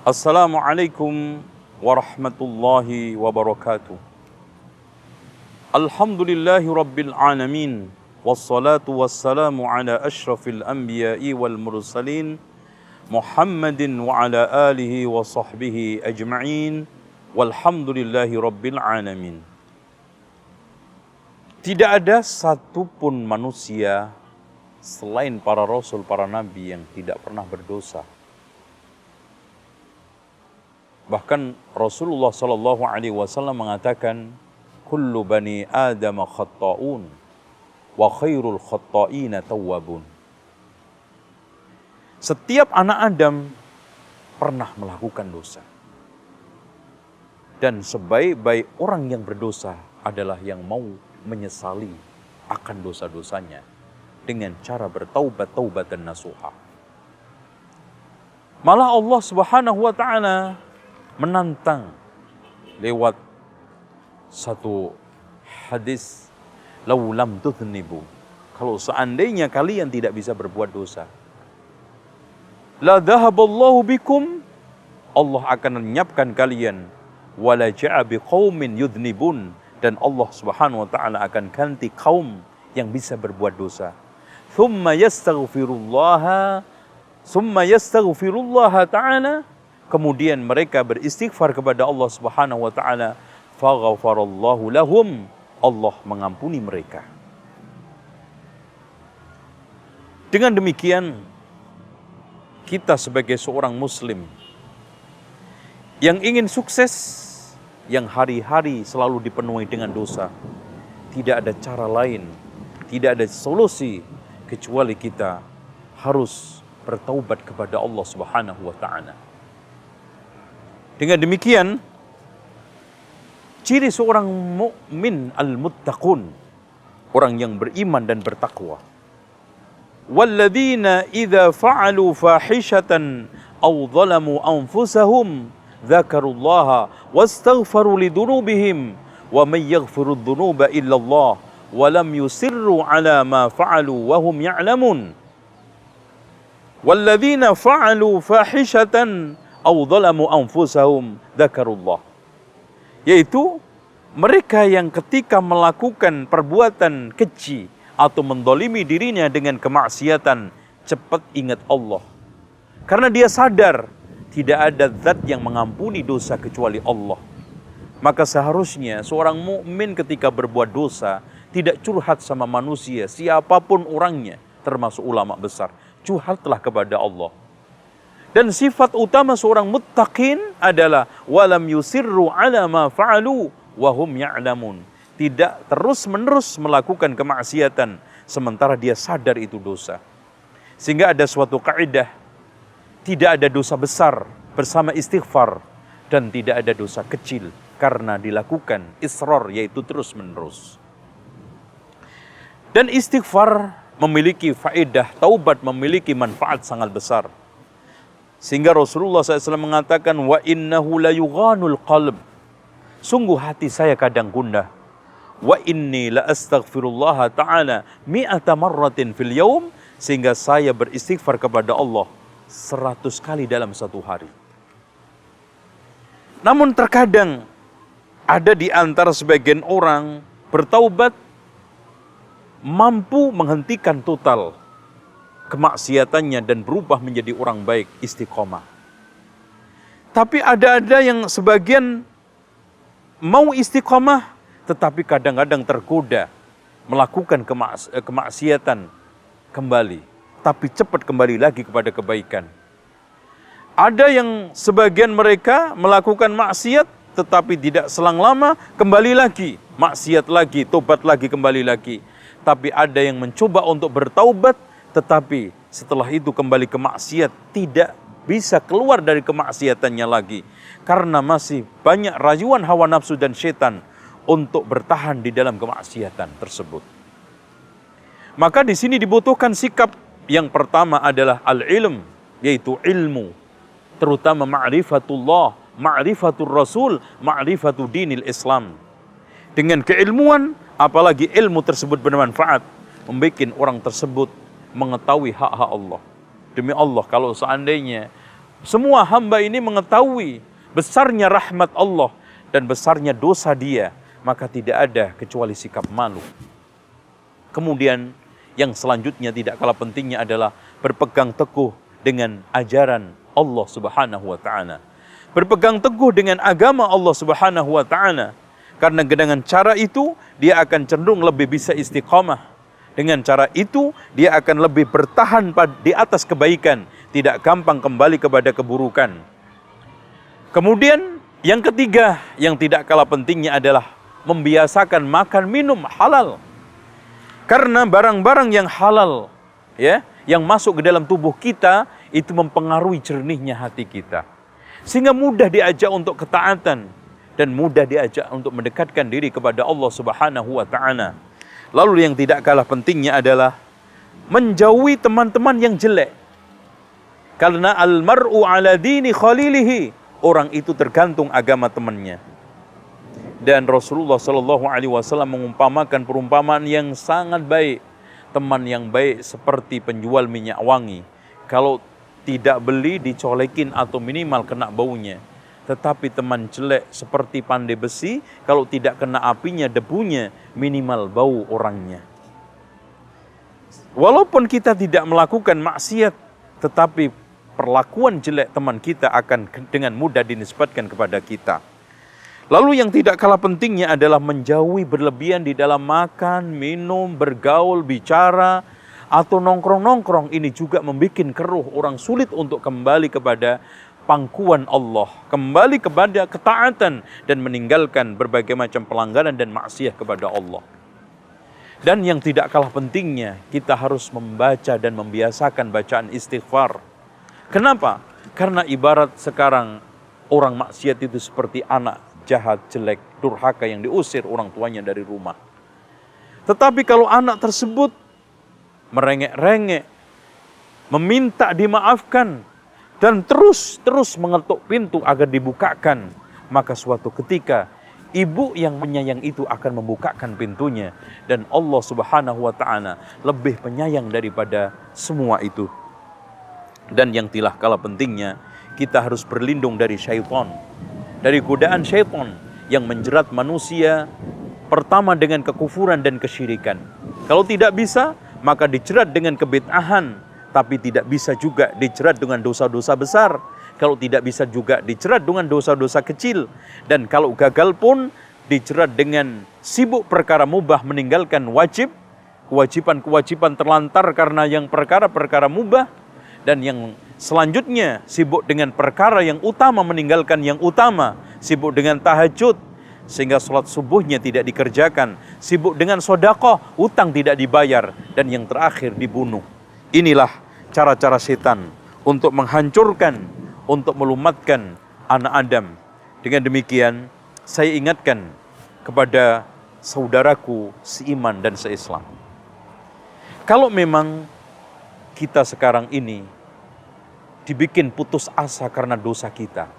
Assalamualaikum warahmatullahi wabarakatuh. Alhamdulillahi rabbil alamin. Wassalatu wassalamu ala ashrafil anbiya'i wal mursalin Muhammadin wa ala alihi wa sahbihi ajma'in. Walhamdulillahi rabbil alamin. Tidak ada satupun manusia selain para rasul, para nabi yang tidak pernah berdosa. Bahkan Rasulullah SAW mengatakan, kullu bani Adam khatta'un wa khairul khatta'ina tawwabun. Setiap anak Adam pernah melakukan dosa. Dan sebaik-baik orang yang berdosa adalah yang mau menyesali akan dosa-dosanya dengan cara bertaubat dan nasuha. Malah Allah Subhanahu wa taala menantang lewat satu hadis, lau lam tudhnibu, kalau seandainya kalian tidak bisa berbuat dosa, la dhahaballahu bikum, Allah akan menyiapkan kalian, wala ja'a biqaumin yudhnibun, dan Allah Subhanahu wa taala akan ganti kaum yang bisa berbuat dosa. Thumma yastaghfirullaha ta'ala, kemudian mereka beristighfar kepada Allah Subhanahu wa taala, faghfarallahu lahum, Allah mengampuni mereka. Dengan demikian, kita sebagai seorang muslim yang ingin sukses, yang hari-hari selalu dipenuhi dengan dosa, tidak ada cara lain, tidak ada solusi kecuali kita harus bertaubat kepada Allah Subhanahu wa taala. Dengan demikian, ciri seorang mukmin al-muttaqun, orang yang beriman dan bertakwa. Walladzina idza fa'alu fahishatan aw zalamu anfusahum dzakarullaha wastaghfaru lidunubihim wa may yaghfiru dzunuba illa Allah wa lam yusirru ala ma fa'alu wa hum ya'lamun. Walladzina fa'alu fahishatan aw zalamu anfusahum dzakarullah, yaitu mereka yang ketika melakukan perbuatan keji atau mendolimi dirinya dengan kemaksiatan, cepat ingat Allah. Karena dia sadar tidak ada zat yang mengampuni dosa kecuali Allah. Maka seharusnya seorang mukmin ketika berbuat dosa tidak curhat sama manusia, siapapun orangnya, termasuk ulama besar. Curhatlah kepada Allah. Dan sifat utama seorang muttaqin adalah walam yusirru ala ma fa'alu wa hum ya'lamun. Tidak terus-menerus melakukan kemaksiatan sementara dia sadar itu dosa. Sehingga ada suatu kaidah, tidak ada dosa besar bersama istighfar, dan tidak ada dosa kecil karena dilakukan israr, yaitu terus-menerus. Dan istighfar memiliki faedah, taubat memiliki manfaat sangat besar. Sehingga Rasulullah SAW mengatakan, wa innahu la yughanul qalb, sungguh hati saya kadang gundah. Wa inni la astaghfirullah ta'ala mi'ata marratin fil yaum, sehingga saya beristighfar kepada Allah 100 kali dalam satu hari. Namun terkadang ada di antara sebagian orang bertaubat mampu menghentikan total kemaksiatannya dan berubah menjadi orang baik, istiqomah. Tapi ada yang sebagian mau istiqomah, tetapi kadang-kadang tergoda melakukan kemaksiatan kembali, tapi cepat kembali lagi kepada kebaikan. Ada yang sebagian mereka melakukan maksiat, tetapi tidak selang lama kembali lagi, maksiat lagi, tobat lagi, kembali lagi. Tapi ada yang mencoba untuk bertaubat, tetapi setelah itu kembali ke maksiat, tidak bisa keluar dari kemaksiatannya lagi. Karena masih banyak rayuan hawa nafsu dan setan untuk bertahan di dalam kemaksiatan tersebut. Maka di sini dibutuhkan sikap yang pertama adalah al-ilm, yaitu ilmu. Terutama ma'rifatullah, ma'rifatul rasul, ma'rifatul dinil Islam. Dengan keilmuan, apalagi ilmu tersebut bermanfaat, membuat orang tersebut mengetahui hak-hak Allah. Demi Allah, kalau seandainya Semua hamba ini mengetahui besarnya rahmat Allah dan besarnya dosa dia, maka tidak ada kecuali sikap malu. Kemudian yang selanjutnya tidak kalah pentingnya adalah berpegang teguh dengan ajaran Allah Subhanahu wa taala. Berpegang teguh dengan agama Allah Subhanahu wa taala. Karena dengan cara itu dia akan cenderung lebih bisa istiqamah. Dengan cara itu dia akan lebih bertahan di atas kebaikan, tidak gampang kembali kepada keburukan. Kemudian yang ketiga yang tidak kalah pentingnya adalah membiasakan makan minum halal. Karena barang-barang yang halal ya, yang masuk ke dalam tubuh kita itu mempengaruhi jernihnya hati kita. Sehingga mudah diajak untuk ketaatan dan mudah diajak untuk mendekatkan diri kepada Allah Subhanahu wa taala. Lalu yang tidak kalah pentingnya adalah menjauhi teman-teman yang jelek. Karena al-mar'u ala dini khalilihi, orang itu tergantung agama temannya. Dan Rasulullah Shallallahu Alaihi Wasallam mengumpamakan perumpamaan yang sangat baik. Teman yang baik seperti penjual minyak wangi. Kalau tidak beli dicolekin atau minimal kena baunya. Tetapi teman jelek seperti pandai besi, kalau tidak kena apinya, debunya, minimal bau orangnya. Walaupun kita tidak melakukan maksiat, tetapi perlakuan jelek teman kita akan dengan mudah dinisbatkan kepada kita. Lalu yang tidak kalah pentingnya adalah menjauhi berlebihan di dalam makan, minum, bergaul, bicara, atau nongkrong-nongkrong. Ini juga membuat keruh, orang sulit untuk kembali kepada pangkuan Allah, kembali kepada ketaatan dan meninggalkan berbagai macam pelanggaran dan maksiat kepada Allah. Dan yang tidak kalah pentingnya, kita harus membaca dan membiasakan bacaan istighfar. Kenapa? Karena ibarat sekarang orang maksiat itu seperti anak jahat, jelek, durhaka yang diusir orang tuanya dari rumah. Tetapi kalau anak tersebut merengek-rengek, meminta dimaafkan, dan terus mengetuk pintu agar dibukakan, maka suatu ketika ibu yang penyayang itu akan membukakan pintunya. Dan Allah Subhanahu wa ta'ala lebih penyayang daripada semua itu. Dan yang tidak kalah pentingnya, kita harus berlindung dari syaitan, dari godaan syaitan yang menjerat manusia pertama dengan kekufuran dan kesyirikan. Kalau tidak bisa, maka dijerat dengan kebid'ahan. Tapi tidak bisa juga dijerat dengan dosa-dosa besar. Kalau tidak bisa juga dijerat dengan dosa-dosa kecil. Dan kalau gagal pun dijerat dengan sibuk perkara mubah, meninggalkan wajib, kewajiban-kewajiban terlantar karena yang perkara-perkara mubah. Dan yang selanjutnya sibuk dengan perkara yang utama, meninggalkan yang utama. Sibuk dengan tahajud sehingga sholat subuhnya tidak dikerjakan. Sibuk dengan sedekah, utang tidak dibayar. Dan yang terakhir dibunuh. Inilah cara-cara setan untuk menghancurkan, untuk melumatkan anak Adam. Dengan demikian, saya ingatkan kepada saudaraku seiman dan seislam. Kalau memang kita sekarang ini dibikin putus asa karena dosa kita.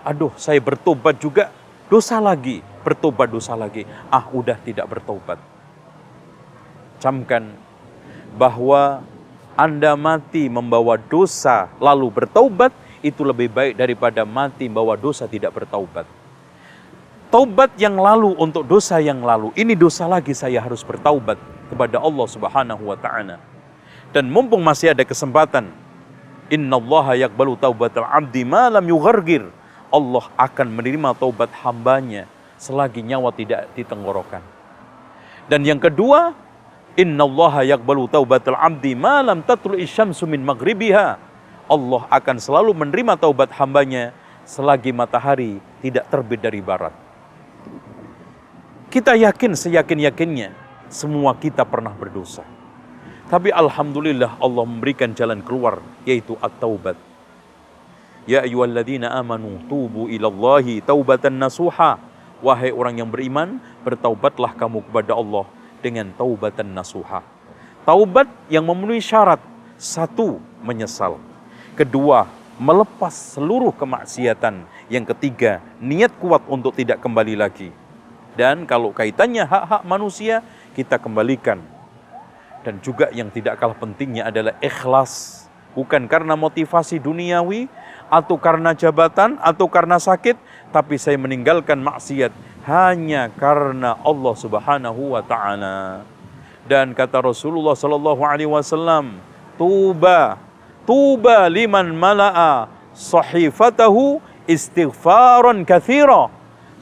Aduh, saya bertobat juga, dosa lagi, bertobat dosa lagi. Udah tidak bertobat. Camkan bahwa Anda mati membawa dosa lalu bertaubat, itu lebih baik daripada mati membawa dosa tidak bertaubat. Taubat yang lalu untuk dosa yang lalu, ini dosa lagi, saya harus bertaubat kepada Allah Subhanahu wa ta'ala. Dan mumpung masih ada kesempatan, innallaha yaqbalu taubatal abdi ma lam yughargir. Allah akan menerima taubat hambanya selagi nyawa tidak di tenggorokan. Dan yang kedua, innallaha yaqbalu taubatal abdi ma lam tatlu'i syamsu min maghribiha. Allah akan selalu menerima taubat hambanya selagi matahari tidak terbit dari barat. Kita yakin seyakin-yakinnya semua kita pernah berdosa. Tapi alhamdulillah Allah memberikan jalan keluar, yaitu at-taubat. Ya ayyuhalladzina amanu tubu ilallahi taubatan nasuha. Wahai orang yang beriman, bertaubatlah kamu kepada Allah dengan taubatan nasuha. Taubat yang memenuhi syarat. Satu, menyesal. Kedua, melepas seluruh kemaksiatan. Yang ketiga, niat kuat untuk tidak kembali lagi. Dan kalau kaitannya hak-hak manusia, kita kembalikan. Dan juga yang tidak kalah pentingnya adalah ikhlas bukan karena motivasi duniawi, atau karena jabatan, atau karena sakit, tapi saya meninggalkan maksiat hanya karena Allah Subhanahu wa Ta'ala. Dan kata Rasulullah sallallahu alaihi wasallam, tuba liman mala'a sahifatahu istighfaran katsira.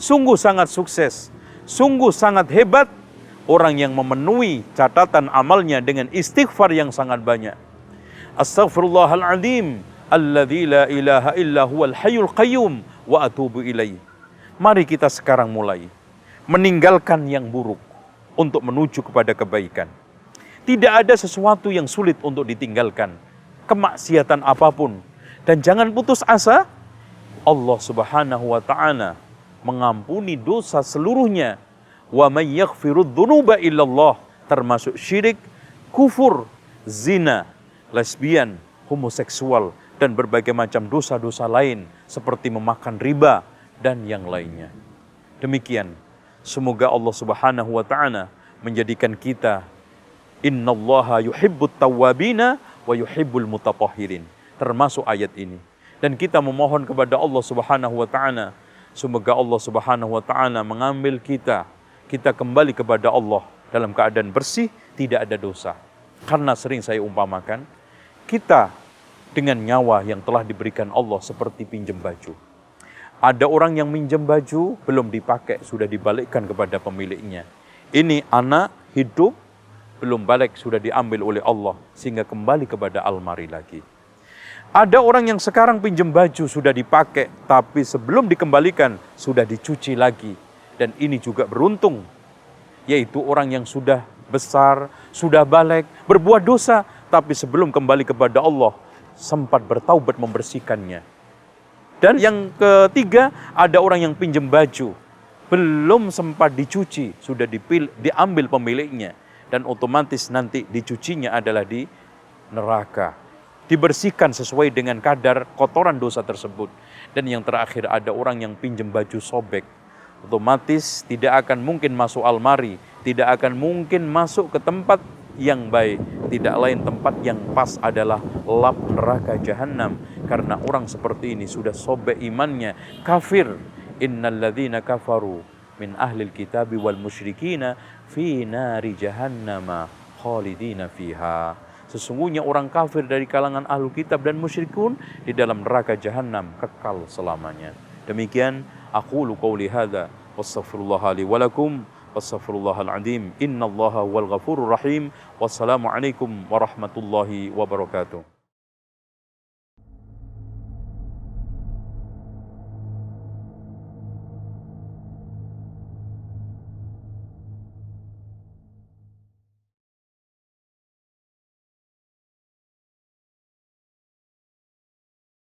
Sungguh sangat sukses, sungguh sangat hebat orang yang memenuhi catatan amalnya dengan istighfar yang sangat banyak. Astaghfirullahaladzim alladzi la ilaha illa huwal hayyul qayyum wa atubu ilaih. Mari kita sekarang mulai meninggalkan yang buruk untuk menuju kepada kebaikan. Tidak ada sesuatu yang sulit untuk ditinggalkan, kemaksiatan apapun. Dan jangan putus asa, Allah Subhanahu wa Ta'ala mengampuni dosa seluruhnya. Wa may yaghfirudz dzunuba illallah, termasuk syirik, kufur, zina, lesbian, homoseksual, dan berbagai macam dosa-dosa lain seperti memakan riba dan yang lainnya. Demikian, semoga Allah Subhanahu wa Ta'ala menjadikan kita innallaha yuhibbut tawwabina wa yuhibbul mutatahhirin, termasuk ayat ini. Dan kita memohon kepada Allah Subhanahu wa Ta'ala, semoga Allah Subhanahu wa Ta'ala mengambil kita kembali kepada Allah dalam keadaan bersih, tidak ada dosa. Karena sering saya umpamakan, kita dengan nyawa yang telah diberikan Allah seperti pinjam baju. Ada orang yang minjam baju, belum dipakai, sudah dibalikkan kepada pemiliknya. Ini anak hidup, belum balik, sudah diambil oleh Allah, sehingga kembali kepada almari lagi. Ada orang yang sekarang pinjam baju, sudah dipakai, tapi sebelum dikembalikan, sudah dicuci lagi. Dan ini juga beruntung, yaitu orang yang sudah besar, sudah balik, berbuat dosa, tapi sebelum kembali kepada Allah, sempat bertaubat membersihkannya. Dan yang ketiga, ada orang yang pinjam baju, belum sempat dicuci, sudah diambil pemiliknya. Dan otomatis nanti dicucinya adalah di neraka. Dibersihkan sesuai dengan kadar kotoran dosa tersebut. Dan yang terakhir, ada orang yang pinjam baju sobek. Otomatis tidak akan mungkin masuk almari, tidak akan mungkin masuk ke tempat yang baik. Tidak lain tempat yang pas adalah lap neraka jahanam. Karena orang seperti ini sudah sobek imannya, kafir. Innal ladzina kafaru min ahlil kitabi wal musyrikina fi nari jahannama khalidina fiha. Sesungguhnya orang kafir dari kalangan ahlu kitab dan musyrikun di dalam neraka jahanam kekal selamanya. Demikian aqulu qouli hadza wastaghfirullaha li wa lakum wastaghfirullahal azim innallaha huwal ghafurur rahim. Wassalamu alaikum warahmatullahi wabarakatuh.